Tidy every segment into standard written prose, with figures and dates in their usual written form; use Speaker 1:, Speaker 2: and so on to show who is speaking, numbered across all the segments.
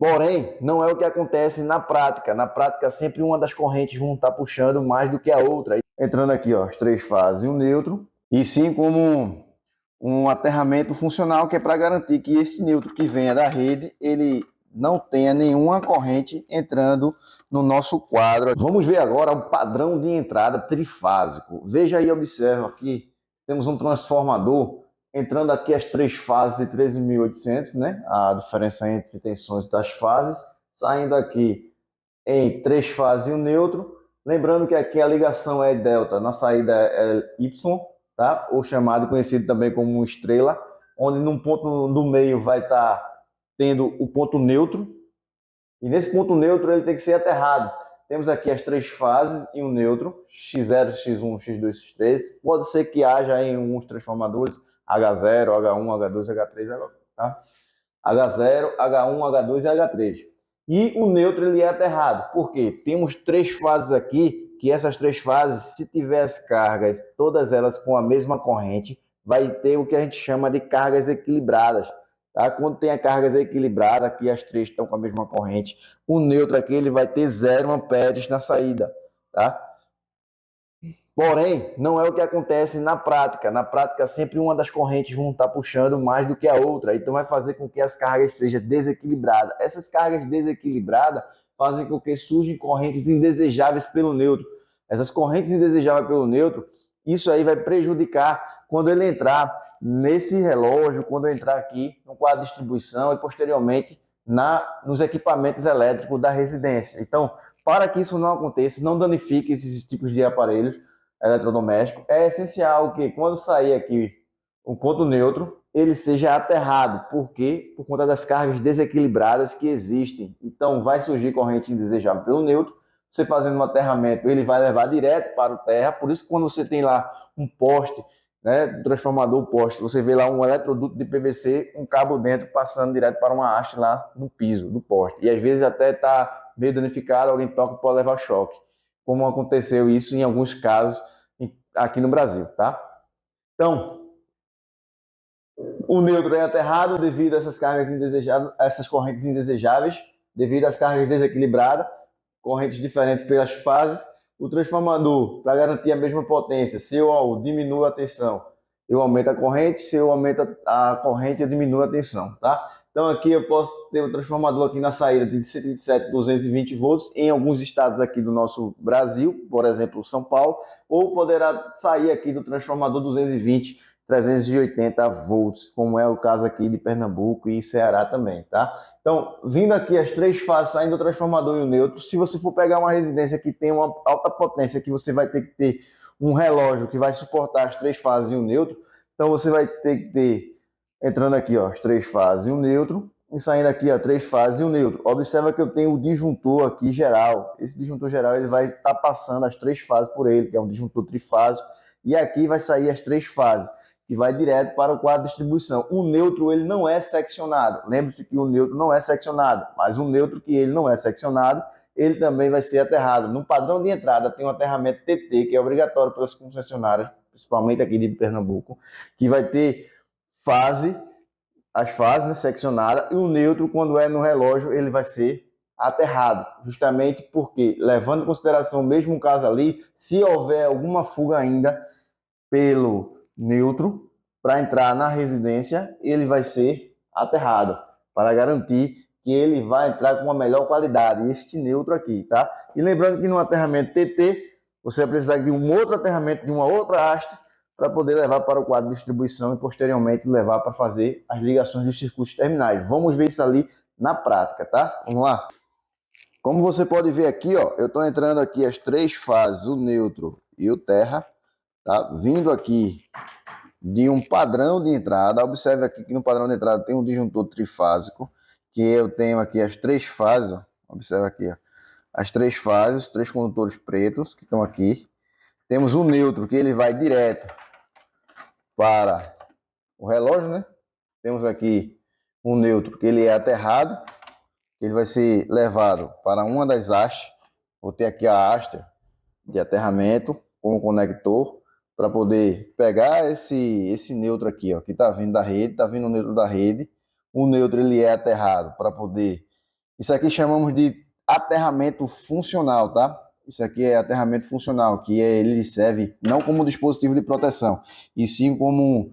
Speaker 1: Porém, não é o que acontece na prática. Na prática, sempre uma das correntes vão estar puxando mais do que a outra. Entrando aqui, ó, as três fases e o neutro, e sim como um aterramento funcional que é para garantir que esse neutro que venha da rede, ele não tenha nenhuma corrente entrando no nosso quadro. Vamos ver agora o padrão de entrada trifásico. Veja aí, observa aqui, temos um transformador entrando aqui as três fases de 13.800, né? A diferença entre tensões das fases, saindo aqui em três fases e um neutro. Lembrando que aqui a ligação é delta, na saída é Y, tá? Ou chamado, conhecido também como estrela, onde num ponto do meio vai estar tendo o ponto neutro, e nesse ponto neutro ele tem que ser aterrado. Temos aqui as três fases e um neutro, X0, X1, X2, X3. Pode ser que haja em alguns transformadores H0, H1, H2, H3, tá? H0, H1, H2 e H3. E o neutro ele é aterrado. Por quê? Temos três fases aqui, que essas três fases, se tiver as cargas, todas elas com a mesma corrente, vai ter o que a gente chama de cargas equilibradas. Tá? Quando tem a cargas equilibrada, aqui as três estão com a mesma corrente, o neutro aqui ele vai ter 0 amperes na saída. Tá? Porém, não é o que acontece na prática. Na prática, sempre uma das correntes vão estar puxando mais do que a outra. Então, vai fazer com que as cargas sejam desequilibradas. Essas cargas desequilibradas fazem com que surjam correntes indesejáveis pelo neutro. Essas correntes indesejáveis pelo neutro, isso aí vai prejudicar quando ele entrar nesse relógio, quando entrar aqui no quadro de distribuição e posteriormente nos equipamentos elétricos da residência. Então, para que isso não aconteça, não danifique esses tipos de aparelhos eletrodoméstico, é essencial que quando sair aqui o ponto neutro, ele seja aterrado. Por quê? Por conta das cargas desequilibradas que existem. Então, vai surgir corrente indesejável pelo neutro. Você fazendo um aterramento, ele vai levar direto para o terra. Por isso, quando você tem lá um poste, né, transformador poste, você vê lá um eletroduto de PVC, um cabo dentro passando direto para uma haste lá no piso do poste. E às vezes até está meio danificado, alguém toca e pode levar choque. Como aconteceu isso em alguns casos aqui no Brasil, tá? Então, o neutro é aterrado devido a essas cargas indesejáveis, essas correntes indesejáveis, devido às cargas desequilibradas, correntes diferentes pelas fases. O transformador, para garantir a mesma potência, se eu diminuo a tensão, eu aumento a corrente, se eu aumento a corrente, eu diminuo a tensão, tá? Então aqui eu posso ter um transformador aqui na saída de 127, 220 volts em alguns estados aqui do nosso Brasil, por exemplo, São Paulo, ou poderá sair aqui do transformador 220, 380 volts, como é o caso aqui de Pernambuco e Ceará também, tá? Então, vindo aqui as três fases, saindo do transformador e o neutro, se você for pegar uma residência que tem uma alta potência, que você vai ter que ter um relógio que vai suportar as três fases e o neutro, então você vai ter que ter, entrando aqui, ó, as três fases e o neutro, e saindo aqui, ó, três fases e o neutro. Observa que eu tenho o disjuntor aqui geral. Esse disjuntor geral ele vai estar passando as três fases por ele, que é um disjuntor trifásico, e aqui vai sair as três fases, que vai direto para o quadro de distribuição. O neutro ele não é seccionado. Lembre-se que o neutro não é seccionado, mas o neutro que ele não é seccionado, ele também vai ser aterrado. No padrão de entrada tem um aterramento TT, que é obrigatório pelas concessionárias, principalmente aqui de Pernambuco, que vai ter as fases, né, seccionadas, e o neutro, quando é no relógio, ele vai ser aterrado, justamente porque, levando em consideração o mesmo caso ali, se houver alguma fuga ainda pelo neutro para entrar na residência, ele vai ser aterrado, para garantir que ele vai entrar com uma melhor qualidade, este neutro aqui, tá? E lembrando que no aterramento TT, você vai precisar de um outro aterramento, de uma outra haste, para poder levar para o quadro de distribuição e posteriormente levar para fazer as ligações dos circuitos terminais. Vamos ver isso ali na prática, tá? Vamos lá. Como você pode ver aqui, ó, eu estou entrando aqui as três fases, o neutro e o terra, tá? Vindo aqui de um padrão de entrada. Observe aqui que no padrão de entrada tem um disjuntor trifásico, que eu tenho aqui as três fases, ó. Observe aqui, ó, as três fases, os três condutores pretos que estão aqui. Temos o neutro, que ele vai direto para o relógio, né? Temos aqui um neutro, que ele é aterrado, que ele vai ser levado para uma das hastes. Vou ter aqui a haste de aterramento com o conector, para poder pegar esse neutro aqui, ó, que está vindo da rede, está vindo o neutro da rede. O neutro ele é aterrado para poder Isso aqui chamamos de aterramento funcional, tá? Isso aqui é aterramento funcional, que ele serve não como dispositivo de proteção, e sim como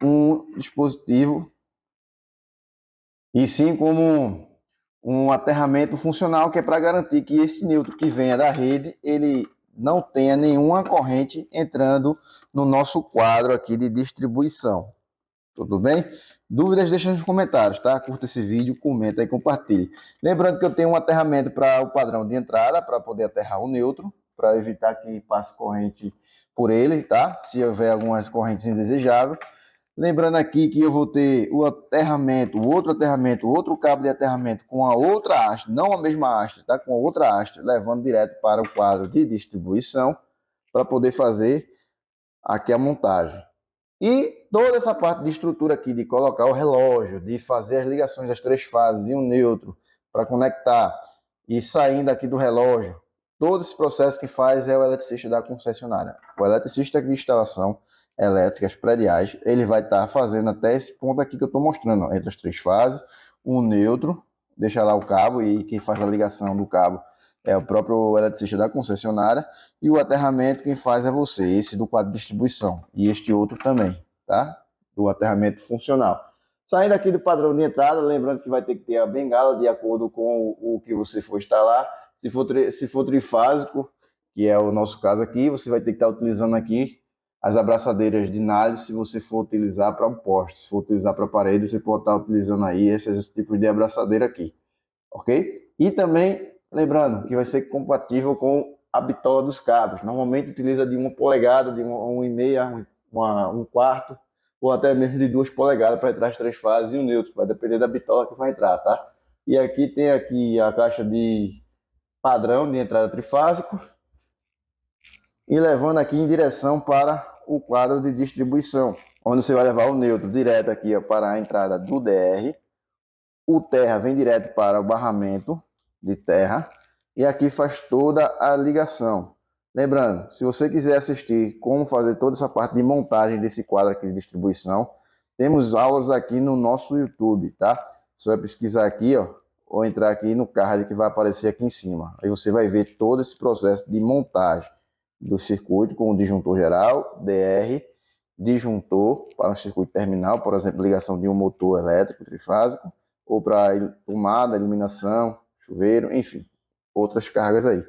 Speaker 1: um dispositivo, e sim como um aterramento funcional, que é para garantir que esse neutro que venha da rede, ele não tenha nenhuma corrente entrando no nosso quadro aqui de distribuição. Tudo bem? Dúvidas, deixa nos comentários, tá? Curta esse vídeo, comenta e compartilhe. Lembrando que eu tenho um aterramento para o padrão de entrada, para poder aterrar o neutro, para evitar que passe corrente por ele, tá? Se houver algumas correntes indesejáveis. Lembrando aqui que eu vou ter o aterramento, outro cabo de aterramento com a outra haste, não a mesma haste, tá? Com a outra haste, levando direto para o quadro de distribuição, para poder fazer aqui a montagem. E toda essa parte de estrutura aqui, de colocar o relógio, de fazer as ligações das 3 fases e um neutro para conectar e saindo aqui do relógio, todo esse processo que faz é o eletricista da concessionária. O eletricista de instalação elétricas prediais, ele vai estar fazendo até esse ponto aqui que eu estou mostrando, ó, entre as 3 fases, um neutro, deixa lá o cabo, e quem faz a ligação do cabo é o próprio eletricista da concessionária, e o aterramento quem faz é você, esse do quadro de distribuição, e este outro também, tá? Do aterramento funcional. Saindo aqui do padrão de entrada, lembrando que vai ter que ter a bengala de acordo com o que você for instalar. Se for trifásico, que é o nosso caso aqui, você vai ter que estar utilizando aqui as abraçadeiras de nylon, se você for utilizar para um poste. Se for utilizar para parede, você pode estar utilizando aí esses tipos de abraçadeira aqui, ok? E também, lembrando que vai ser compatível com a bitola dos cabos. Normalmente utiliza de 1 polegada, de 1,5, 1 quarto, ou até mesmo de 2 polegadas para entrar as 3 fases e o neutro, vai depender da bitola que vai entrar, tá? E aqui tem aqui a caixa de padrão de entrada trifásico, e levando aqui em direção para o quadro de distribuição, onde você vai levar o neutro direto aqui, ó, para a entrada do DR. O terra vem direto para o barramento de terra, e aqui faz toda a ligação. Lembrando, se você quiser assistir como fazer toda essa parte de montagem desse quadro aqui de distribuição, temos aulas aqui no nosso YouTube, tá? Você vai pesquisar aqui, ó, ou entrar aqui no card que vai aparecer aqui em cima. Aí você vai ver todo esse processo de montagem do circuito com o disjuntor geral, DR, disjuntor para um circuito terminal, por exemplo, ligação de um motor elétrico trifásico, ou para tomada, iluminação, chuveiro, enfim, outras cargas aí.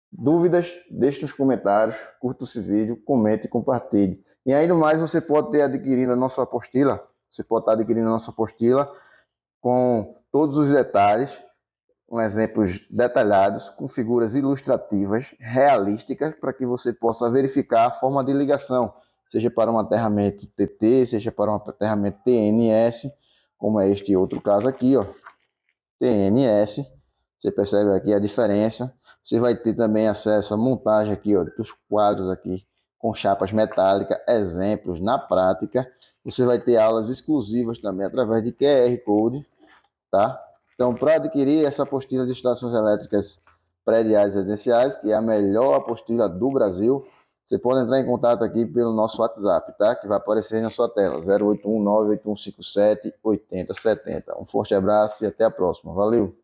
Speaker 1: Dúvidas, deixe nos comentários, curta esse vídeo, comente e compartilhe. E ainda mais, você pode ter adquirido a nossa apostila, com todos os detalhes, com exemplos detalhados, com figuras ilustrativas, realísticas, para que você possa verificar a forma de ligação, seja para um aterramento TT, seja para um aterramento TNS, como é este outro caso aqui, ó, TNS. Você percebe aqui a diferença. Você vai ter também acesso à montagem aqui, ó, dos quadros aqui com chapas metálicas, exemplos na prática. Você vai ter aulas exclusivas também através de QR Code, tá? Então, para adquirir essa apostila de instalações elétricas prediais residenciais, que é a melhor apostila do Brasil, você pode entrar em contato aqui pelo nosso WhatsApp, tá? Que vai aparecer aí na sua tela, 081-98157-8070. Um forte abraço e até a próxima. Valeu!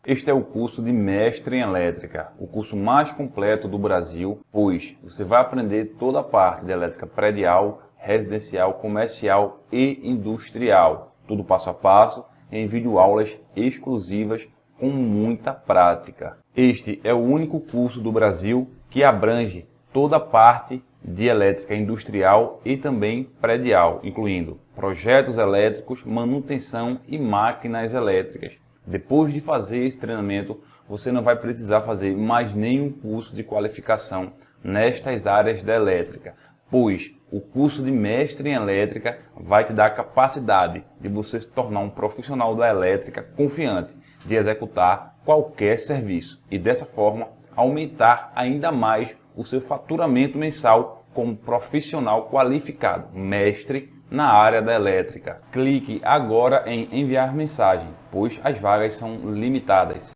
Speaker 2: Este é o curso de Mestre em Elétrica, o curso mais completo do Brasil, pois você vai aprender toda a parte de elétrica predial, residencial, comercial e industrial. Tudo passo a passo, em videoaulas exclusivas com muita prática. Este é o único curso do Brasil que abrange toda a parte de elétrica industrial e também predial, incluindo projetos elétricos, manutenção e máquinas elétricas. Depois de fazer esse treinamento, você não vai precisar fazer mais nenhum curso de qualificação nestas áreas da elétrica, pois o curso de Mestre em Elétrica vai te dar a capacidade de você se tornar um profissional da elétrica confiante de executar qualquer serviço e dessa forma aumentar ainda mais o seu faturamento mensal como profissional qualificado, mestre na área da elétrica. Clique agora em enviar mensagem, pois as vagas são limitadas.